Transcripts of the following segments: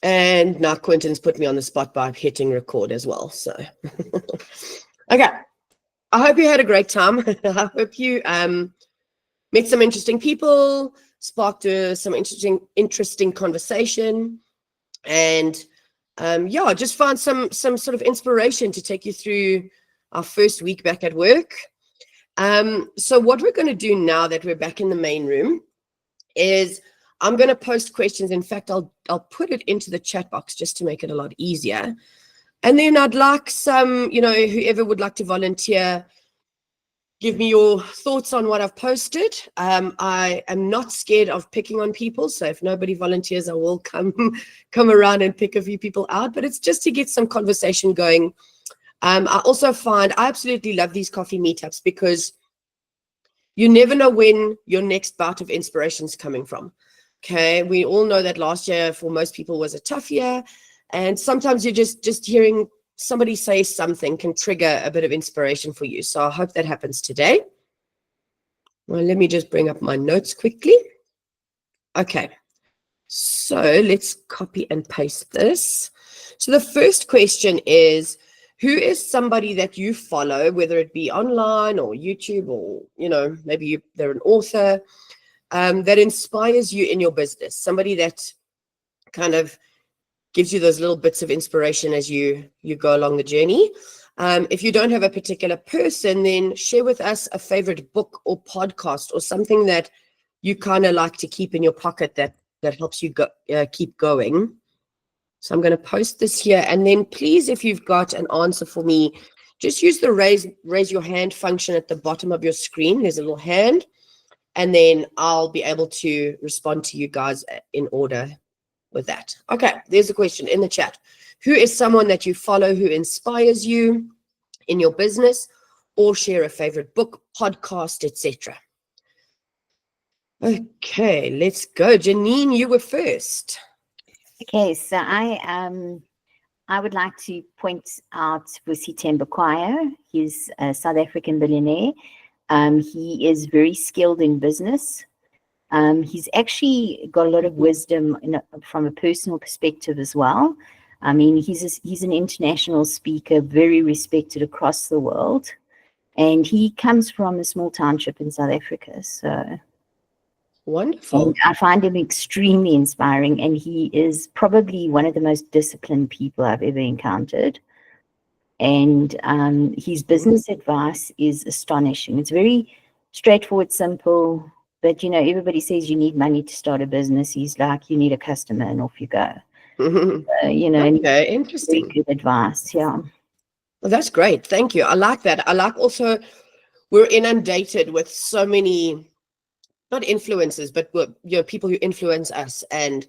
And now Quentin's put me on the spot by hitting record as well. So, okay. I hope you had a great time. I hope you met some interesting people, sparked some interesting conversation, and yeah, just found some sort of inspiration to take you through our first week back at work. So what we're going to do now that we're back in the main room is I'm going to post questions. In fact, I'll put it into the chat box just to make it a lot easier. And then I'd like some, whoever would like to volunteer, give me your thoughts on what I've posted. I am not scared of picking on people. So if nobody volunteers, I will come around and pick a few people out. But it's just to get some conversation going. I also find I absolutely love these coffee meetups because you never know when your next bout of inspiration is coming from. Okay, we all know that last year for most people was a tough year. And sometimes you're just hearing somebody say something can trigger a bit of inspiration for you. So I hope that happens today. Well, let me just bring up my notes quickly. Okay, so let's copy and paste this. So the first question is, who is somebody that you follow, whether it be online or YouTube or, maybe they're an author, that inspires you in your business? Somebody that kind of gives you those little bits of inspiration as you go along the journey. If you don't have a particular person, then share with us a favorite book or podcast or something that you kind of like to keep in your pocket that helps you keep going. So I'm going to post this here. And then please, if you've got an answer for me, just use the raise your hand function at the bottom of your screen. There's a little hand. And then I'll be able to respond to you guys in order with that. Okay, there's a question in the chat. Who is someone that you follow who inspires you in your business, or share a favorite book, podcast, etc.? Okay, let's go. Janine, you were first. Okay, so I would like to point out Vusi Tembakwayo. He's a South African billionaire. He is very skilled in business. He's actually got a lot of wisdom from a personal perspective as well. I mean, he's an international speaker, very respected across the world. And he comes from a small township in South Africa. So wonderful. And I find him extremely inspiring, and he is probably one of the most disciplined people I've ever encountered. And his business advice is astonishing. It's very straightforward, simple, but everybody says you need money to start a business. He's like, you need a customer, and off you go. Okay, interesting. Very good advice. Yeah. Well, that's great. Thank you. I like that. I like also we're inundated with so many, not influencers, but people who influence us and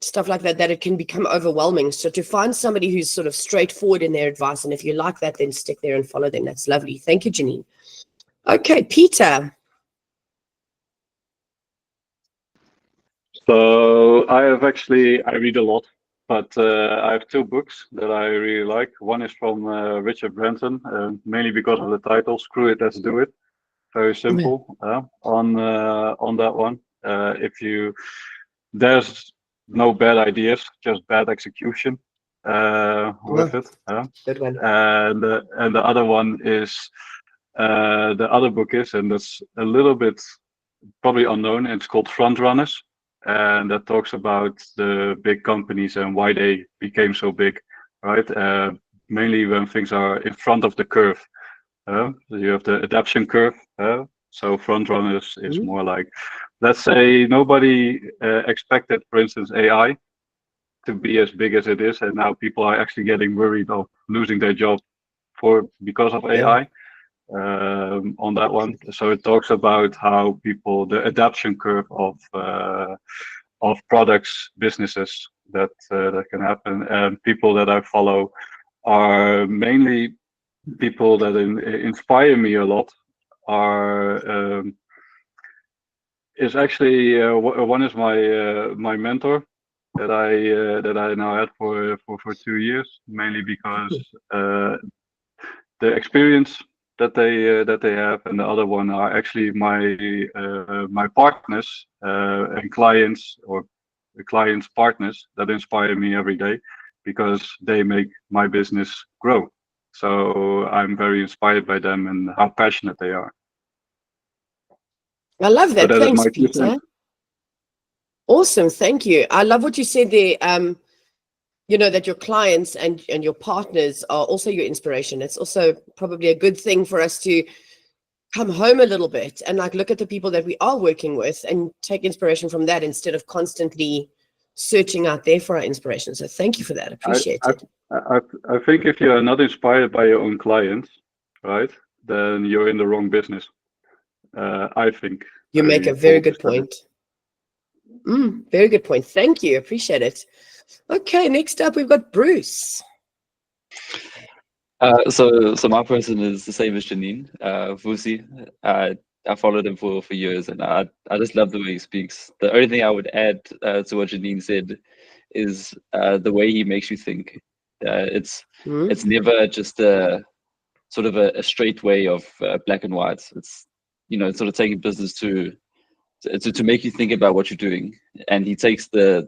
stuff like that it can become overwhelming. So to find somebody who's sort of straightforward in their advice, and if you like that, then stick there and follow them. That's lovely. Thank you, Janine. Okay, Peter. So I read a lot, but I have two books that I really like. One is from Richard Branson, mainly because of the title, Screw It, Let's Do It. Very simple on that one. There's no bad ideas, just bad execution with it. Good one. And the other one is, the other book is, and that's a little bit probably unknown, it's called Front Runners. And that talks about the big companies and why they became so big, right? Mainly when things are in front of the curve. So you have the adoption curve. So front runners is more like, let's say nobody expected, for instance, AI to be as big as it is, and now people are actually getting worried of losing their job because of AI. On that one. So it talks about how the adoption curve of products, businesses that can happen. And people that I follow are mainly people that inspire me a lot. Is actually one is my mentor that I now had for 2 years, mainly because the experience that they have, and the other one are actually my partners and clients, or clients, partners that inspire me every day because they make my business grow. So I'm very inspired by them and how passionate they are. I love So that. that is Thanks, my 2 Peter. cents. Awesome. Thank you. I love what you said there. You know, that your clients and your partners are also your inspiration. It's also probably a good thing for us to come home a little bit and like look at the people that we are working with and take inspiration from that instead of constantly searching out there for our inspiration. So thank you for that. Appreciate I, it. I think if you're not inspired by your own clients, right, then you're in the wrong business. I think. You make a very good point. Very good point. Thank you. Appreciate it. Okay, next up we've got Bruce. So my person is the same as Janine, Vusi. I followed him for years, and I just love the way he speaks. The only thing I would add to what Janine said is the way he makes you think. It's never just a sort of a straight way of black and white. It's, you know, sort of taking business to make you think about what you're doing, and he takes the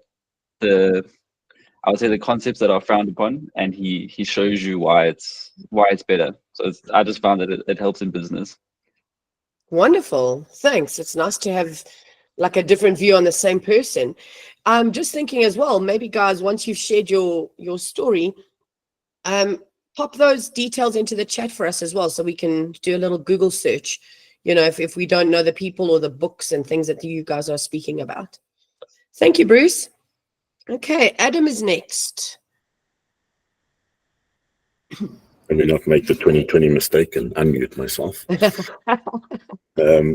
I would say the concepts that are frowned upon, and he shows you why it's better. So I just found that it helps in business. Wonderful. Thanks. It's nice to have like a different view on the same person. I'm just thinking as well, maybe guys, once you've shared your story, pop those details into the chat for us as well, so we can do a little Google search, you know, if we don't know the people or the books and things that you guys are speaking about. Thank you, Bruce. Okay, Adam is next. Let me not make the 2020 mistake and unmute myself.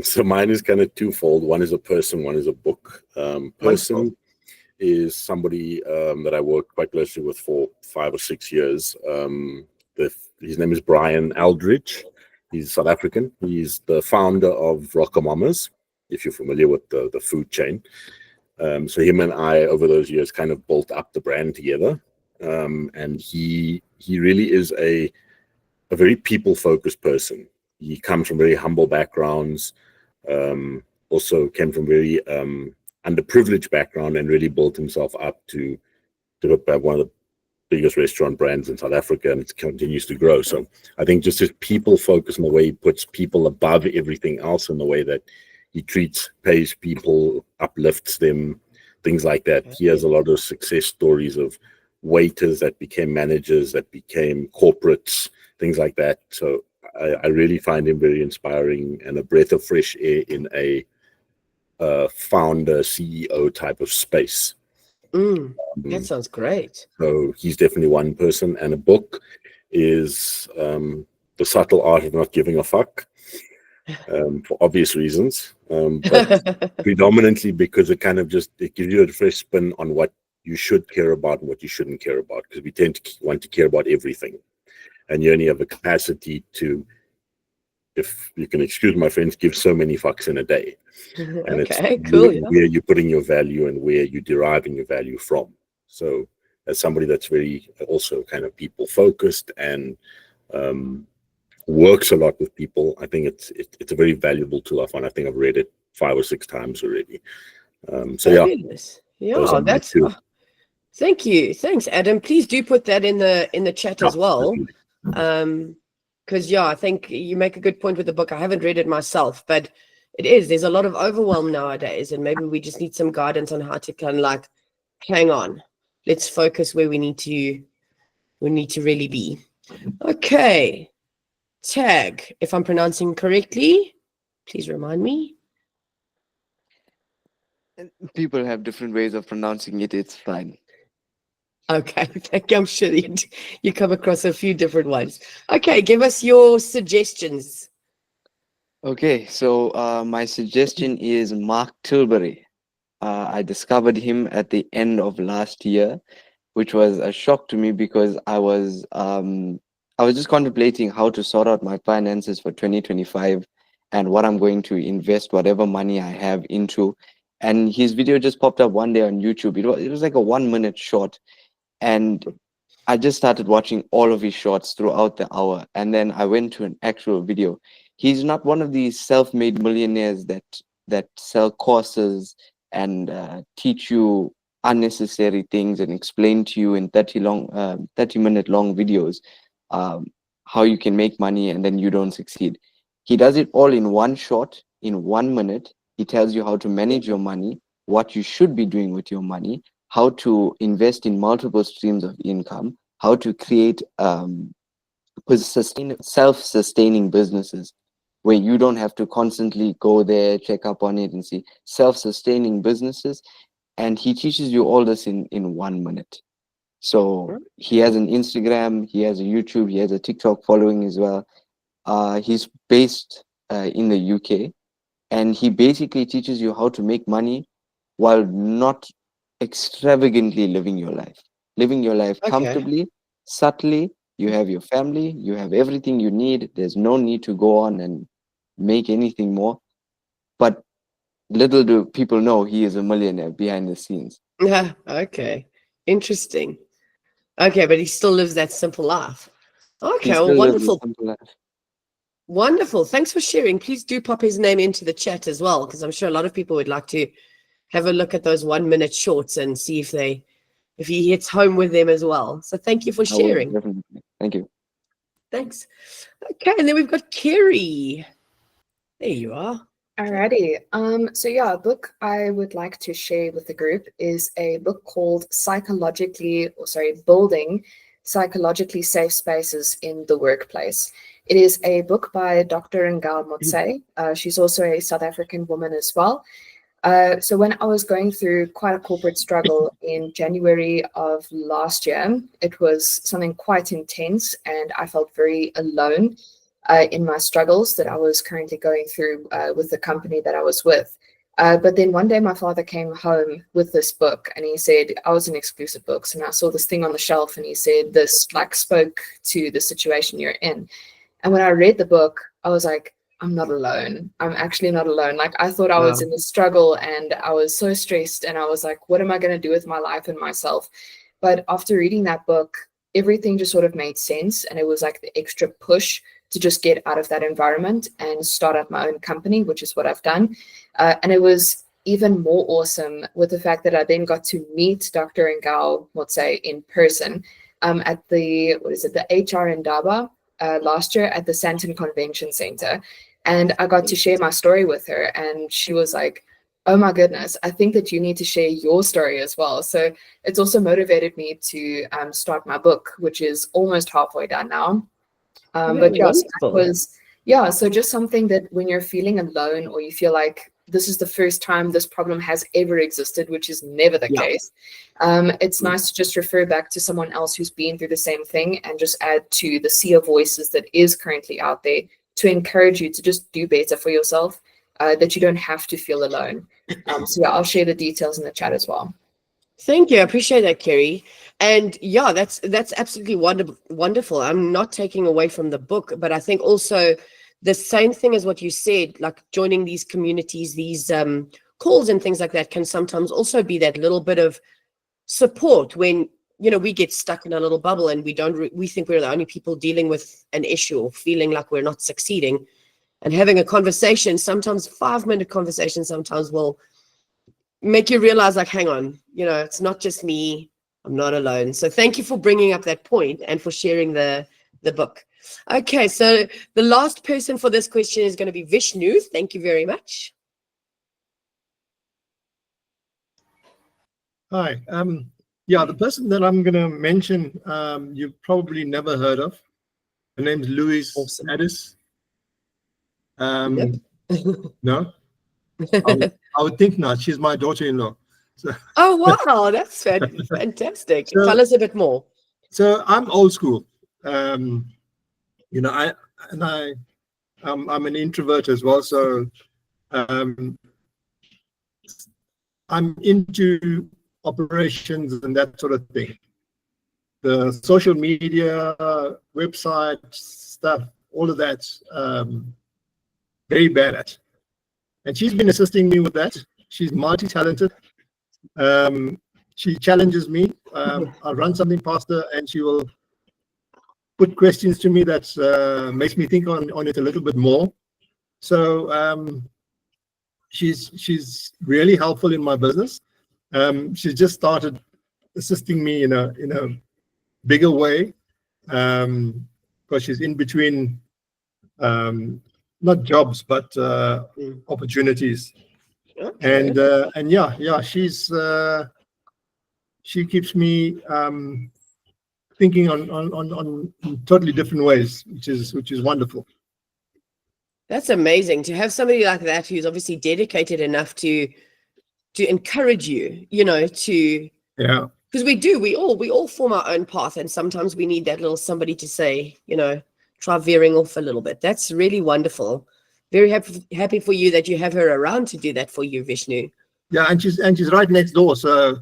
So mine is kind of twofold. One is a person, one is a book. Person is somebody that I worked quite closely with for 5 or 6 years. His name is Brian Aldridge. He's South African. He's the founder of Rockamama's, if you're familiar with the food chain. So him and I, over those years, kind of built up the brand together. And he really is a very people-focused person. He comes from very humble backgrounds, also came from very underprivileged background, and really built himself up to one of the biggest restaurant brands in South Africa, and it continues to grow. So I think just his people focus and the way he puts people above everything else, and the way that he pays people, uplifts them, things like that. He has a lot of success stories of waiters that became managers, that became corporates, things like that. So I really find him very inspiring and a breath of fresh air in a founder, CEO type of space. That sounds great. So he's definitely one person. And a book is The Subtle Art of Not Giving a Fuck, for obvious reasons, but predominantly because it kind of it gives you a fresh spin on what you should care about and what you shouldn't care about, because we tend to want to care about everything, and you only have a capacity to, if you can excuse my friends, give so many fucks in a day. And okay, cool. Where you're putting your value and where you're deriving your value from. So as somebody that's very also kind of people focused and works a lot with people, I think it's a very valuable tool. I think I've read it 5 or 6 times already. Fabulous. Yeah, that's thank you. Thanks, Adam. Please do put that in the chat as well. Because I think you make a good point with the book. I haven't read it myself, but there's a lot of overwhelm nowadays, and maybe we just need some guidance on how to kind of like, hang on, let's focus where we need to really be. Okay. Tag, if I'm pronouncing correctly, please remind me. People have different ways of pronouncing it. It's fine. Okay, I'm sure you come across a few different ones. Okay, give us your suggestions. Okay, so my suggestion is Mark Tilbury. I discovered him at the end of last year, which was a shock to me because I was just contemplating how to sort out my finances for 2025 and what I'm going to invest whatever money I have into. And his video just popped up one day on YouTube. It was like a 1-minute short. And I just started watching all of his shorts throughout the hour. And then I went to an actual video. He's not one of these self-made millionaires that sell courses and teach you unnecessary things and explain to you in 30-minute long videos how you can make money, and then you don't succeed. He does it all in one shot, in 1 minute. He tells you how to manage your money, what you should be doing with your money, how to invest in multiple streams of income, how to create self-sustaining businesses where you don't have to constantly go there, check up on it and see. Self-sustaining businesses. And he teaches you all this in 1 minute. So he has an Instagram, he has a YouTube, he has a TikTok following as well. He's based in the UK, and he basically teaches you how to make money while not extravagantly living your life. Living your life comfortably, subtly. You have your family, you have everything you need. There's no need to go on and make anything more. But little do people know he is a millionaire behind the scenes. Yeah. Okay. Interesting. Okay, but he still lives that simple life. Okay, well, wonderful. Wonderful. Thanks for sharing. Please do pop his name into the chat as well, because I'm sure a lot of people would like to have a look at those 1 minute shorts and see if he hits home with them as well. So thank you for sharing. Definitely. Thank you. Thanks. Okay, and then we've got Kerry. There you are. Alrighty. So yeah, a book I would like to share with the group is a book called Building Psychologically Safe Spaces in the Workplace. It is a book by Dr. Ngao Motse. She's also a South African woman as well. So when I was going through quite a corporate struggle in January of last year, it was something quite intense, and I felt very alone in my struggles that I was currently going through with the company that I was with. But then one day my father came home with this book, and he said, I was in exclusive books, and I saw this thing on the shelf, and he said, this like spoke to the situation you're in. And when I read the book, I was like, I'm not alone. I'm actually not alone. Like, I thought I was in a struggle, and I was so stressed, and I was like, what am I going to do with my life and myself? But after reading that book, everything just sort of made sense. And it was like the extra push to just get out of that environment and start up my own company, which is what I've done. And it was even more awesome with the fact that I then got to meet Dr. Ngao Motse in person at the HR in Daba last year at the Sandton Convention Center. And I got to share my story with her, and she was like, oh my goodness, I think that you need to share your story as well. So it's also motivated me to start my book, which is almost halfway done now. But yeah, so just something that when you're feeling alone, or you feel like this is the first time this problem has ever existed, which is never the case, it's nice to just refer back to someone else who's been through the same thing, and just add to the sea of voices that is currently out there to encourage you to just do better for yourself, that you don't have to feel alone. So yeah, I'll share the details in the chat as well. Thank you. I appreciate that, Kerry. And yeah, that's absolutely wonderful. I'm not taking away from the book, but I think also the same thing as what you said, like joining these communities, these calls and things like that can sometimes also be that little bit of support when, you know, we get stuck in a little bubble and we think we're the only people dealing with an issue or feeling like we're not succeeding. And having a conversation, sometimes 5-minute conversation, sometimes will make you realize, like, hang on, you know, it's not just me. I'm not alone. So thank you for bringing up that point and for sharing the book. Okay, so the last person for this question is going to be Vishnu. Thank you very much. Hi. Yeah, the person that I'm going to mention, you've probably never heard of. Her name's Louise Addis. No? I would think not. She's my daughter-in-law. So, oh, wow. That's fantastic. So, tell us a bit more. So I'm old school. You know, I'm an introvert as well. So I'm into operations and that sort of thing. The social media, website stuff, all of that, very bad at. And she's been assisting me with that. She's multi-talented. She challenges me. I'll run something past her, and she will put questions to me that makes me think on it a little bit more. So she's really helpful in my business. She's just started assisting me in a bigger way, because she's in between, not jobs but opportunities. Okay. And yeah, she keeps me thinking on totally different ways, which is wonderful. That's amazing to have somebody like that who's obviously dedicated enough to encourage you, to, Yeah. because we all form our own path, and sometimes we need that little somebody to say, try veering off a little bit. That's really wonderful. Very happy for you that you have her around to do that for you, Vishnu. Yeah, and she's right next door, so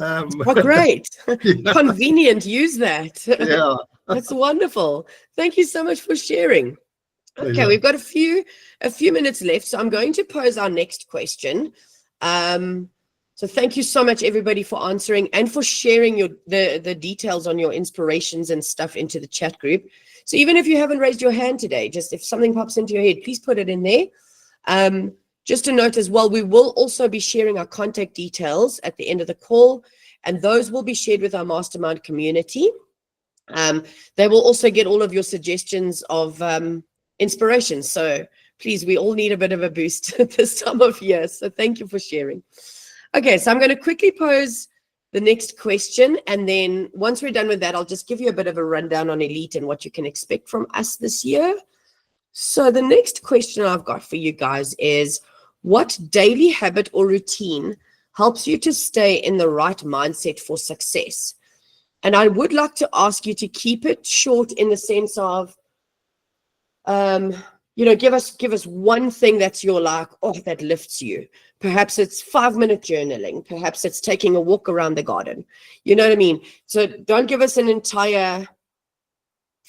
Oh, great. yeah. Convenient. Use that. Yeah. That's wonderful. Thank you so much for sharing. Okay, Pleasure. we've got a few minutes left, so I'm going to pose our next question. So thank you so much, everybody, for answering and for sharing the details on your inspirations and stuff into the chat group. So even if you haven't raised your hand today, just if something pops into your head, please put it in there. Just a note as well, we will also be sharing our contact details at the end of the call, and those will be shared with our mastermind community. They will also get all of your suggestions of inspiration. So please, we all need a bit of a boost at this time of year. So thank you for sharing. Okay, so I'm going to quickly pose the next question. And then once we're done with that, I'll just give you a bit of a rundown on Elite and what you can expect from us this year. So the next question I've got for you guys is, what daily habit or routine helps you to stay in the right mindset for success? And I would like to ask you to keep it short in the sense of, give us one thing that's your that lifts you. Perhaps it's 5-minute journaling. Perhaps it's taking a walk around the garden. You know what I mean? So don't give us an entire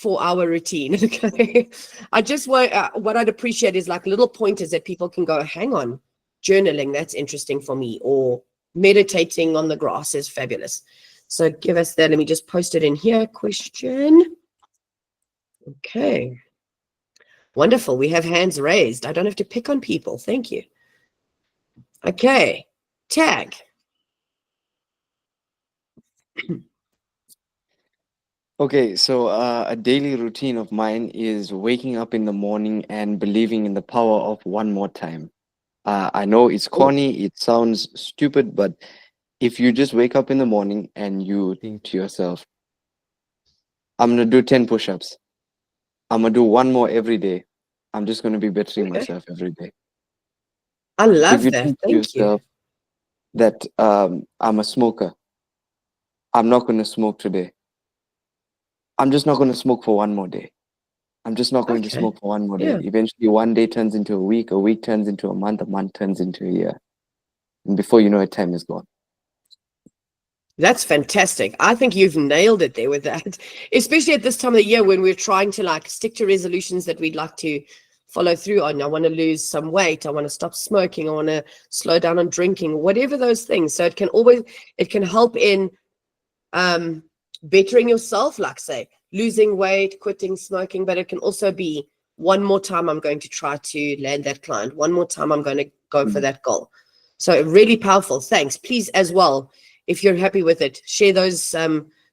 4-hour routine. Okay. I just want, what I'd appreciate is like little pointers that people can go, hang on, journaling, that's interesting for me, or meditating on the grass is fabulous. So give us that. Let me just post it in here. Question. Okay. Wonderful. We have hands raised. I don't have to pick on people. Thank you. Okay. Tag. Okay, so a daily routine of mine is waking up in the morning and believing in the power of one more time. I know it's corny, it sounds stupid, but if you just wake up in the morning and you think to yourself, I'm going to do 10 push-ups. I'm going to do one more every day. I'm just going to be bettering myself every day. I love If you that. think to Thank you. yourself that I'm a smoker, I'm not going to smoke today. I'm just not going to smoke for one more day. I'm just not going to Okay. smoke for one more day. Yeah. Eventually, one day turns into a week turns into a month turns into a year. And before you know it, time is gone. That's fantastic. I think you've nailed it there with that, especially at this time of the year when we're trying to stick to resolutions that we'd like to follow through on. I want to lose some weight. I want to stop smoking. I want to slow down on drinking, whatever those things. So it can help in bettering yourself, like say losing weight, quitting smoking, but it can also be one more time I'm going to try to land that client. One more time I'm going to go for that goal. So really powerful. Thanks. Please as well, if you're happy with it, share those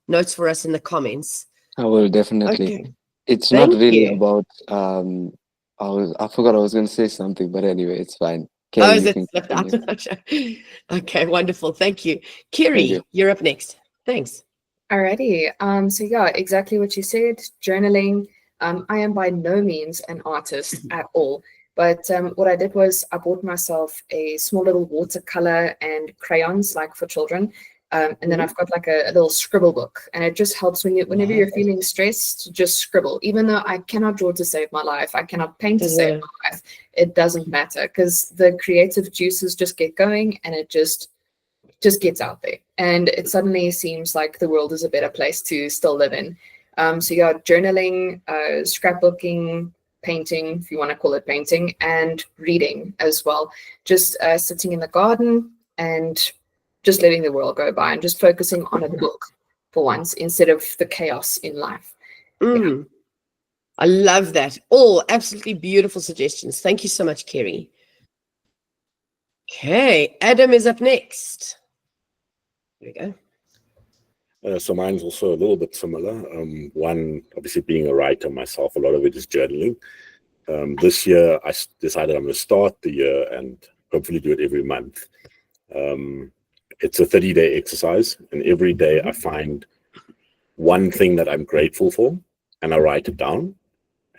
notes for us in the comments. I will definitely. Okay. It's Thank not really you. about I forgot I was going to say something, but anyway, it's fine. Oh, Karen, is you it can slipped continue. out? Okay, wonderful. Thank you. Thank Kiri, you. you're up next. Thanks. Alrighty. So yeah, exactly what you said. Journaling. I am by no means an artist at all, but what I did was I bought myself a small little watercolor and crayons, like for children, and then I've got like a little scribble book, and it just helps whenever you're feeling stressed to just scribble. Even though I cannot draw to save my life, I cannot paint to save my life, it doesn't matter, because the creative juices just get going, and it just gets out there, and it suddenly seems like the world is a better place to still live in. So yeah, journaling, scrapbooking, painting, if you want to call it painting, and reading as well. Just sitting in the garden and just letting the world go by and just focusing on a book for once instead of the chaos in life. Yeah. I love that. All absolutely beautiful suggestions. Thank you so much, Kiri. Okay, Adam is up next. There we go. So mine's also a little bit similar. One, obviously being a writer myself, a lot of it is journaling. This year, I decided I'm going to start the year and hopefully do it every month. It's a 30-day exercise, and every day I find one thing that I'm grateful for, and I write it down.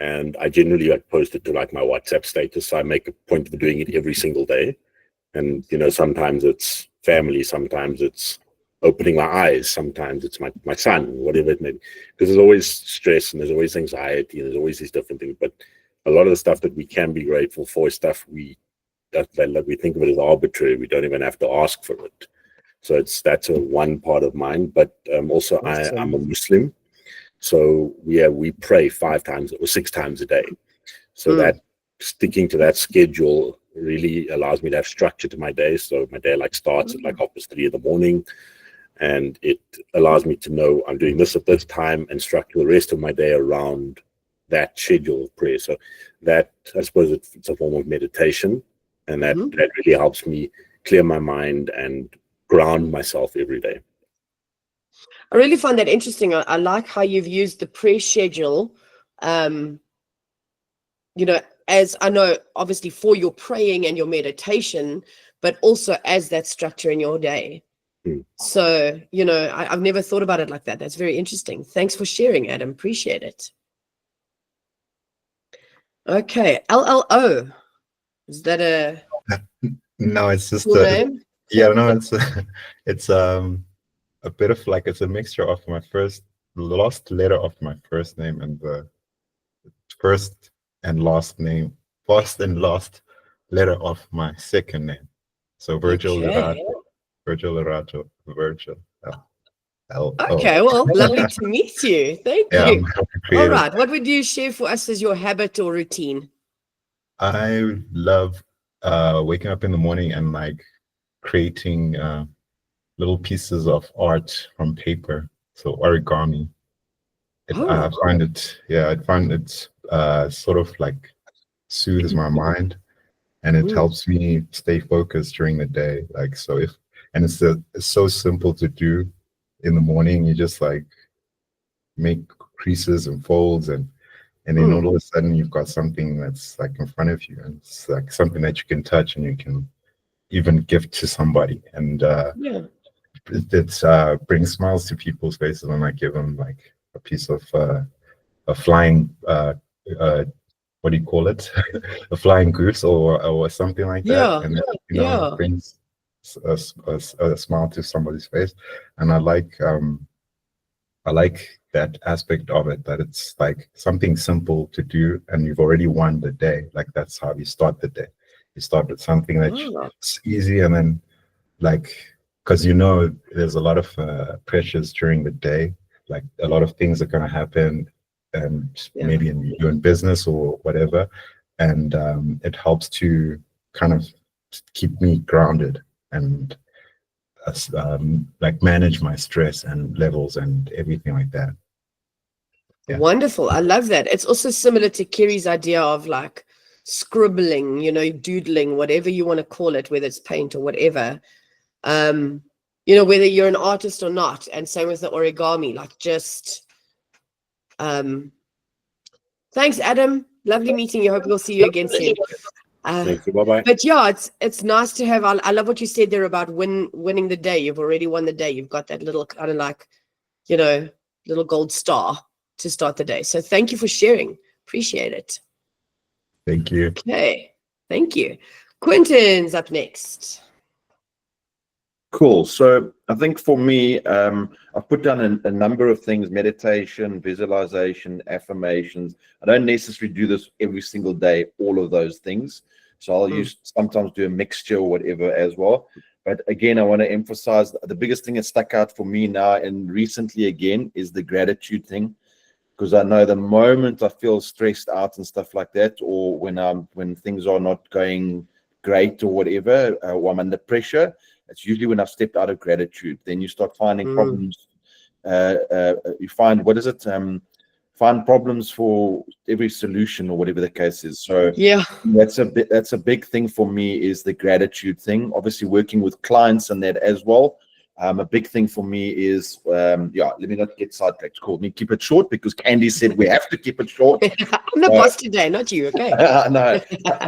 And I generally post it to like my WhatsApp status. So I make a point of doing it every single day. And, you know, sometimes it's family, sometimes it's opening my eyes, sometimes it's my son, whatever it may be. Because there's always stress and there's always anxiety and there's always these different things. But a lot of the stuff that we can be grateful for is stuff that we think of it as arbitrary. We don't even have to ask for it. So that's one part of mine. But also I'm a Muslim. So we pray 5 times or 6 times a day. So that sticking to that schedule really allows me to have structure to my day. So my day starts at 3:30 in the morning, and it allows me to know I'm doing this at this time and structure the rest of my day around that schedule of prayer. So that, I suppose, it's a form of meditation, and that really helps me clear my mind and ground myself every day. I really find that interesting. I like how you've used the prayer schedule, you know, as I know, obviously for your praying and your meditation, but also as that structure in your day. So, you know, I've never thought about it like that. That's very interesting. Thanks for sharing, Adam. Appreciate it. Okay, LLO. Is that a No, it's just full name? yeah, no, it's a bit of it's a mixture of my last letter of my first name and the first and last letter of my second name. So Virgil Lerato. Okay, well, lovely to meet you. Thank you. All right, what would you share for us as your habit or routine? I love waking up in the morning and creating little pieces of art from paper, so origami. I find it sort of soothes my mind, and it helps me stay focused during the day. It's so simple to do in the morning. You just make creases and folds, and then all of a sudden you've got something that's in front of you, and it's something that you can touch and you can even gift to somebody. And it brings smiles to people's faces when I give them a piece of a flying what do you call it? A flying goose or something like that. And it brings a smile to somebody's face. And I like that aspect of it, that it's something simple to do and you've already won the day. That's how you start the day. You start with something that's easy, and then because there's a lot of pressures during the day, a lot of things are going to happen, and maybe you're in business or whatever, and it helps to kind of keep me grounded and manage my stress and levels and everything like that. Wonderful. I love that. It's also similar to Kerry's idea of scribbling, doodling, whatever you want to call it, whether it's paint or whatever, whether you're an artist or not. And same with the origami, thanks, Adam. Lovely meeting you. Hope we'll see you again soon. Thank you. Bye-bye. But it's nice to have, I love what you said there about winning the day. You've already won the day. You've got that little kind of little gold star to start the day. So thank you for sharing. Appreciate it. Thank you. Okay. Thank you. Quentin's up next. Cool. So I think for me, I've put down a number of things: meditation, visualization, affirmations. I don't necessarily do this every single day, all of those things. So I'll sometimes do a mixture or whatever as well. But again, I want to emphasize the biggest thing that stuck out for me now and recently again is the gratitude thing. Because I know the moment I feel stressed out and stuff like that, or when things are not going great or whatever, or I'm under pressure, it's usually when I've stepped out of gratitude. Then you start finding problems. You find find problems for every solution or whatever the case is. So that's a big thing for me, is the gratitude thing. Obviously, working with clients and that as well. A big thing for me is, yeah, let me not get sidetracked. Called me keep it short because Candy said we have to keep it short. I'm the boss today, not you. Okay. No,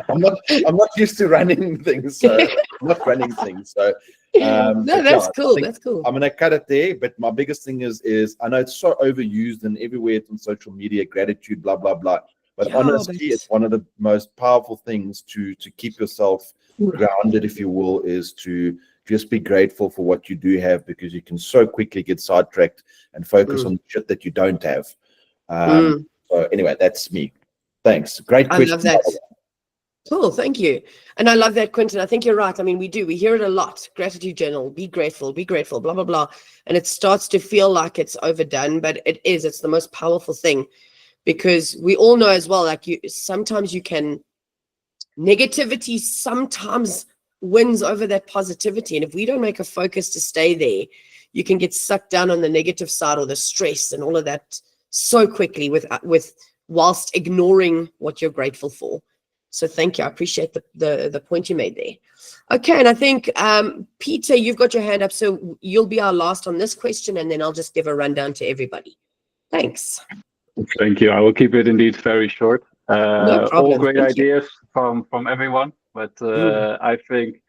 I'm not used to running things, so I'm not running things. So, no, but that's yeah, cool. That's cool. I'm gonna cut it there. But my biggest thing is I know it's so overused and everywhere it's on social media, gratitude, blah blah blah. But Yeah, honestly, it's one of the most powerful things to keep yourself grounded, if you will, is to just be grateful for what you do have, because you can so quickly get sidetracked and focus on the shit that you don't have. So anyway, that's me. Thanks. Great question. I love that. Cool, thank you. And I love that, Quentin. I think you're right. I mean, we hear it a lot. Gratitude journal, be grateful, blah, blah, blah. And it starts to feel like it's overdone, but it's the most powerful thing, because we all know as well, like sometimes negativity sometimes wins over that positivity. And if we don't make a focus to stay there, you can get sucked down on the negative side or the stress and all of that so quickly whilst ignoring what you're grateful for. So thank you. I appreciate the point you made there. Okay, and I think, Peter, you've got your hand up, so you'll be our last on this question, and then I'll just give a rundown to everybody. Thanks. Thank you. I will keep it indeed very short. No problem. All great Thank you. ideas from everyone, but I think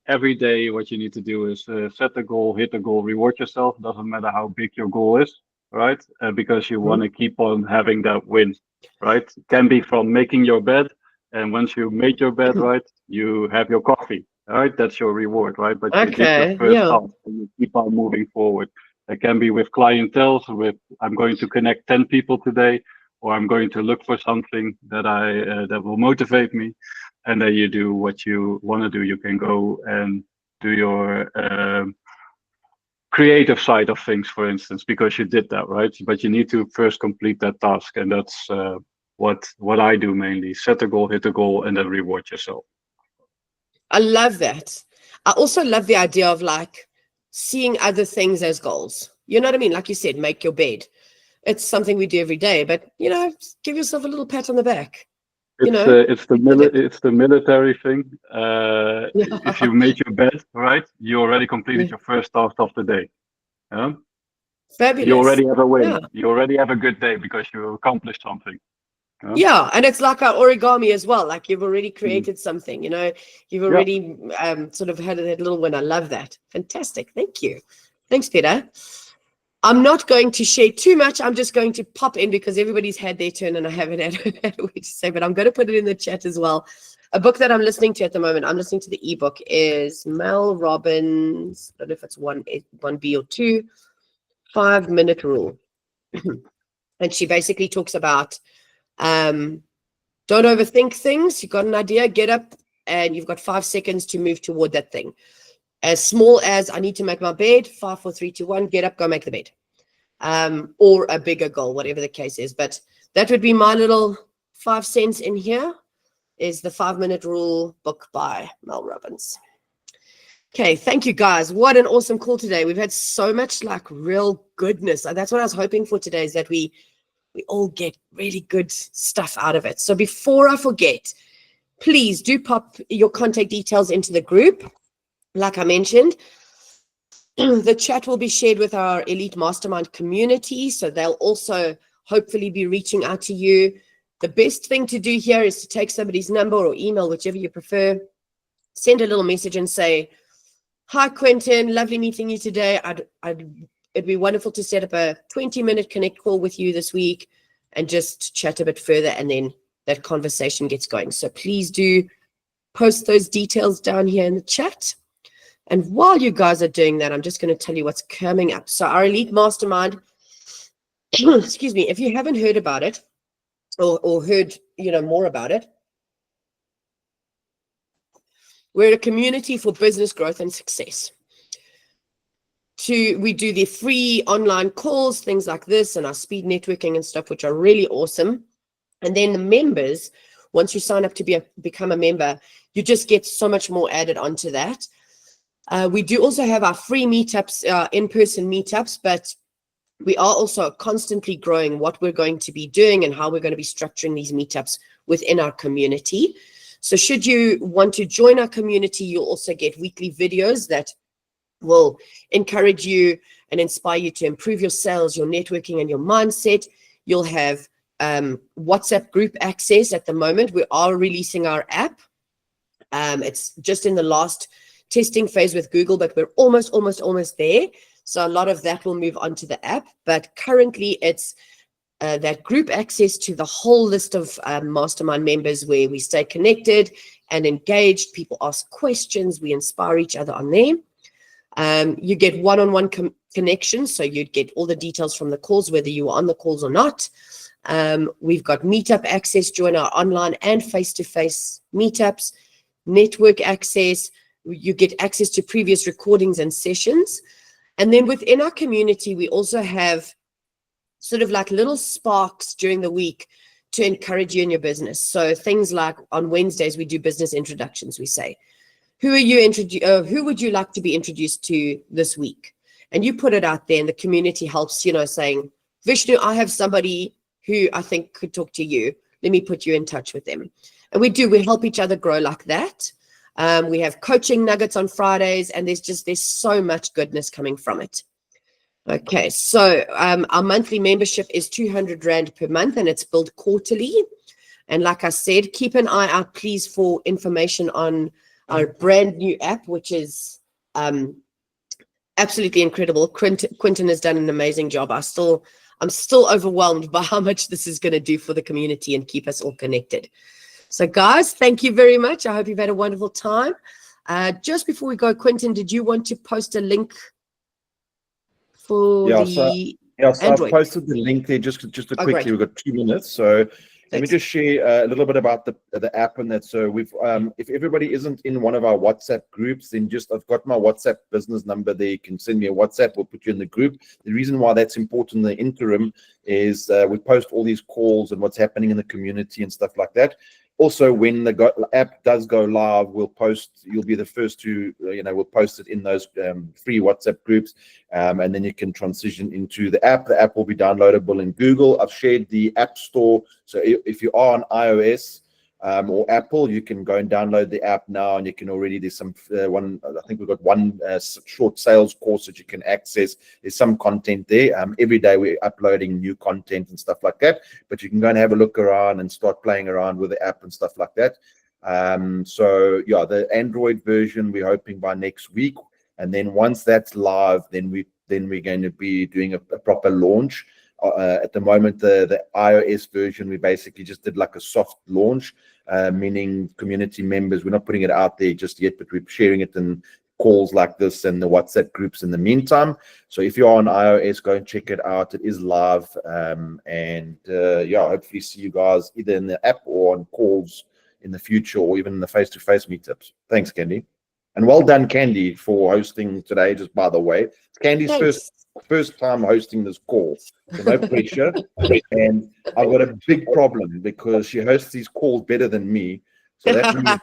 every day what you need to do is set a goal, hit a goal, reward yourself. Doesn't matter how big your goal is, right? Because you want to keep on having that win, right? It can be from making your bed, and once you made your bed, right, you have your coffee, all right? That's your reward, right? But you did your first task and you keep on moving forward. It can be with clientele, with I'm going to connect 10 people today, or I'm going to look for something that that will motivate me, and then you do what you want to do. You can go and do your creative side of things, for instance, because you did that, right? But you need to first complete that task, and that's what I do mainly: set a goal, hit a goal, and then reward yourself. I love that. I also love the idea of like seeing other things as goals. You know what I mean? Like you said, make your bed. It's something we do every day, but give yourself a little pat on the back. It's the military thing. If you made your bed, right, you already completed your first task of the day. Yeah? Fabulous. You already have a win. Yeah. You already have a good day because you accomplished something. Yeah, and it's like our origami as well. Like you've already created something, you've already sort of had that little win. I love that. Fantastic. Thank you. Thanks, Peter. I'm not going to share too much. I'm just going to pop in because everybody's had their turn and I haven't had a way to say, but I'm going to put it in the chat as well. A book that I'm listening to at the moment, I'm listening to the ebook, is Mel Robbins. I don't know if it's 1B or 2, 5-minute rule. And she basically talks about don't overthink things. You've got an idea, get up, and you've got 5 seconds to move toward that thing. As small as I need to make my bed, 5, 4, 3, 2, 1, get up, go make the bed. Or a bigger goal, whatever the case is. But that would be my little 5 cents in here, is the 5-minute rule book by Mel Robbins. Okay, thank you guys. What an awesome call today. We've had so much like real goodness. That's what I was hoping for today, is that we all get really good stuff out of it. So before I forget, please do pop your contact details into the group. Like I mentioned, the chat will be shared with our Elite Mastermind community, so they'll also hopefully be reaching out to you. The best thing to do here is to take somebody's number or email, whichever you prefer, send a little message and say, "Hi, Quentin, lovely meeting you today. It'd be wonderful to set up a 20-minute connect call with you this week and just chat a bit further," and then that conversation gets going. So please do post those details down here in the chat. And while you guys are doing that, I'm just going to tell you what's coming up. So our Elite Mastermind, excuse me, if you haven't heard about it or heard more about it, we're a community for business growth and success. We do the free online calls, things like this, and our speed networking and stuff, which are really awesome. And then the members, once you sign up to become a member, you just get so much more added onto that. We do also have our free meetups, in-person meetups, but we are also constantly growing what we're going to be doing and how we're going to be structuring these meetups within our community. So should you want to join our community, you'll also get weekly videos that will encourage you and inspire you to improve your sales, your networking, and your mindset. You'll have WhatsApp group access. At the moment, we are releasing our app. It's just in the last testing phase with Google, but we're almost there. So a lot of that will move on to the app. But currently, it's that group access to the whole list of mastermind members where we stay connected and engaged. People ask questions. We inspire each other on there. You get one-on-one connections, so you'd get all the details from the calls, whether you are on the calls or not. We've got Meetup access, join our online and face-to-face meetups, network access. You get access to previous recordings and sessions. And then within our community, we also have sort of like little sparks during the week to encourage you in your business. So things like on Wednesdays, we do business introductions. We say, who would you like to be introduced to this week? And you put it out there and the community helps, saying, Vishnu, I have somebody who I think could talk to you. Let me put you in touch with them. And we help each other grow like that. We have coaching nuggets on Fridays, and there's so much goodness coming from it. Okay, so our monthly membership is 200 Rand per month, and it's billed quarterly. And like I said, keep an eye out, please, for information on our brand new app, which is absolutely incredible. Quentin has done an amazing job. I'm still overwhelmed by how much this is going to do for the community and keep us all connected. So guys, thank you very much. I hope you've had a wonderful time. Just before we go, Quentin, did you want to post a link for the Android? Android? I've posted the link there just quickly. Great. We've got 2 minutes. So let me Thanks. just share a little bit about the app and that. So we've if everybody isn't in one of our WhatsApp groups, then I've got my WhatsApp business number there. You can send me a WhatsApp. We'll put you in the group. The reason why that's important in the interim is we post all these calls and what's happening in the community and stuff like that. Also, when the app does go live, you'll be the first to, we'll post it in those free WhatsApp groups, and then you can transition into the app. The app will be downloadable in Google. I've shared the App Store. So if you are on iOS or Apple, you can go and download the app now, and you can already, there's some I think we've got one short sales course that you can access. There's some content there. Every day we're uploading new content and stuff like that, but you can go and have a look around and start playing around with the app and stuff like that. So yeah, the Android version, we're hoping by next week. And then once that's live, then we're going to be doing a proper launch. At the moment, the iOS version, we basically just did like a soft launch, meaning community members, we're not putting it out there just yet, but we're sharing it in calls like this and the WhatsApp groups in the meantime. So if you're on iOS, go and check it out. It is live. Hopefully see you guys either in the app or on calls in the future, or even in the face-to-face meetups. Thanks, Candy. And well done, Candy, for hosting today, just by the way. It's Candy's first time hosting this call, so no pressure. And I've got a big problem because she hosts these calls better than me. So that means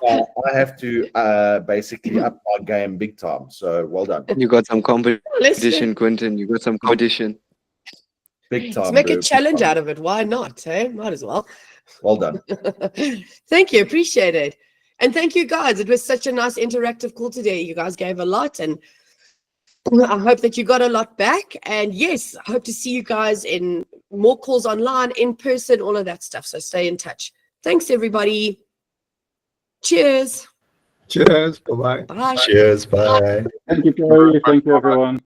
I have to basically up my game big time. So well done. You got some competition, Quentin. You got some competition. Big time. Let's make a challenge out of it. Why not? Hey, might as well. Well done. Thank you. Appreciate it. And thank you, guys. It was such a nice interactive call today. You guys gave a lot, and I hope that you got a lot back. And yes, I hope to see you guys in more calls online, in person, all of that stuff. So stay in touch. Thanks, everybody. Cheers. Cheers. Bye-bye. Bye. Cheers. Bye. Thank you, Gary. Thank you, everyone.